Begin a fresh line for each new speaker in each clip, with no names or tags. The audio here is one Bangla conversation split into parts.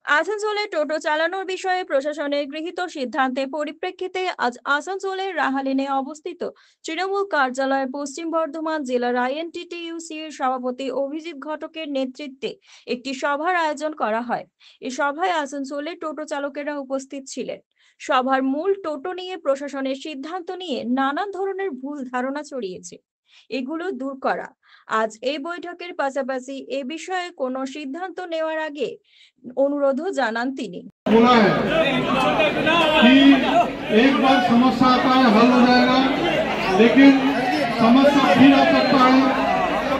আসানসোলে টোটো চালানোর বিষয়ে প্রশাসনের গৃহীত সিদ্ধান্তের পরিপ্রেক্ষিতে আজ আসানসোলের রাহালিনে অবস্থিত তৃণমূল কার্যালয়ে পশ্চিম বর্ধমান জেলার আইএনটিটিইউসি এর সভাপতি অভিজিৎ ঘটকের নেতৃত্বে একটি সভার আয়োজন করা হয়। এই সভায় আসানসোলে টোটো চালকেরা উপস্থিত ছিলেন। সভার মূল টোটো নিয়ে প্রশাসনের সিদ্ধান্ত নিয়ে নানান ধরনের ভুল ধারণা ছড়িয়েছে, এগুলো দূর করা। আজ এই বৈঠকের পাশাপাশি এ বিষয়ে কোনো সিদ্ধান্ত নেওয়ার আগে অনুরোধও জানান তিনি।
बोला है कि एक बार समस्या आता है हल हो जाएगा, लेकिन समस्या फिर आ सकता है,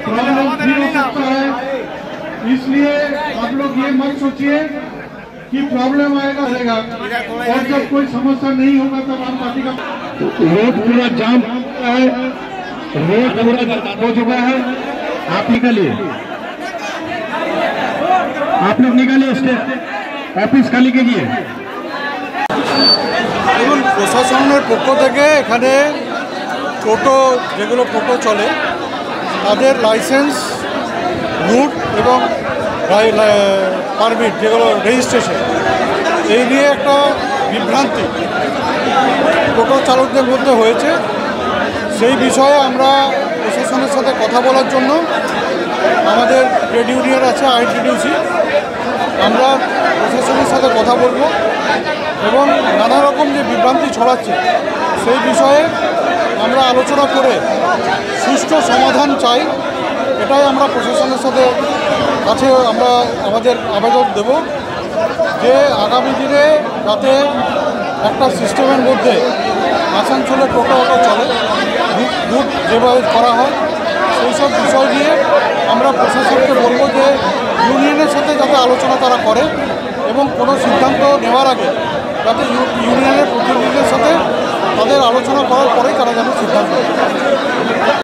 प्रॉब्लम फिर हो सकता है। इसलिए आप लोग ये मत सोचिए कि प्रॉब्लम आएगा रहेगा, और जब कोई समस्या नहीं होगा तब हम पार्टी का रोड पूरा जाम है, रोड पूरा हो चुका है। आप निकलिए, आप लोग निकलिए, स्टेट অফিস খালি কে গিয়ে
দেখুন, প্রশাসনের পক্ষ থেকে এখানে টোটো যেগুলো টোটো চলে তাদের লাইসেন্স, রুট এবং পারমিট যেগুলো রেজিস্ট্রেশন, এই নিয়ে একটা বিভ্রান্তি টোটো চালকদের মধ্যে হয়েছে। সেই বিষয়ে আমরা প্রশাসনের সাথে কথা বলার জন্য আমাদের ট্রেড ইউনিয়ন আছে আইএনটিটিইউসি, আমরা প্রশাসনের সাথে কথা বলব এবং নানা রকম যে বিভ্রান্তি ছড়াচ্ছে সেই বিষয়ে আমরা আলোচনা করে সুষ্ঠু সমাধান চাই। এটাই আমরা প্রশাসনের সাথে কাছে আমরা আমাদের আবেদন দেব যে আগামী দিনে যাতে একটা সিস্টেমের মধ্যে আসানসোলে টোটো অটো চলে, রুট যেভাবে করা হয় সেই সব বিষয় নিয়ে আমরা প্রশাসনকে বলব যে ইউনিয়নের সাথে যাতে আলোচনা তারা করে এবং কোনো সিদ্ধান্ত নেওয়ার আগে যাতে ইউনিয়নের প্রতিনিধিদের সাথে তাদের আলোচনা করার পরেই তারা যেন সিদ্ধান্ত নেয়।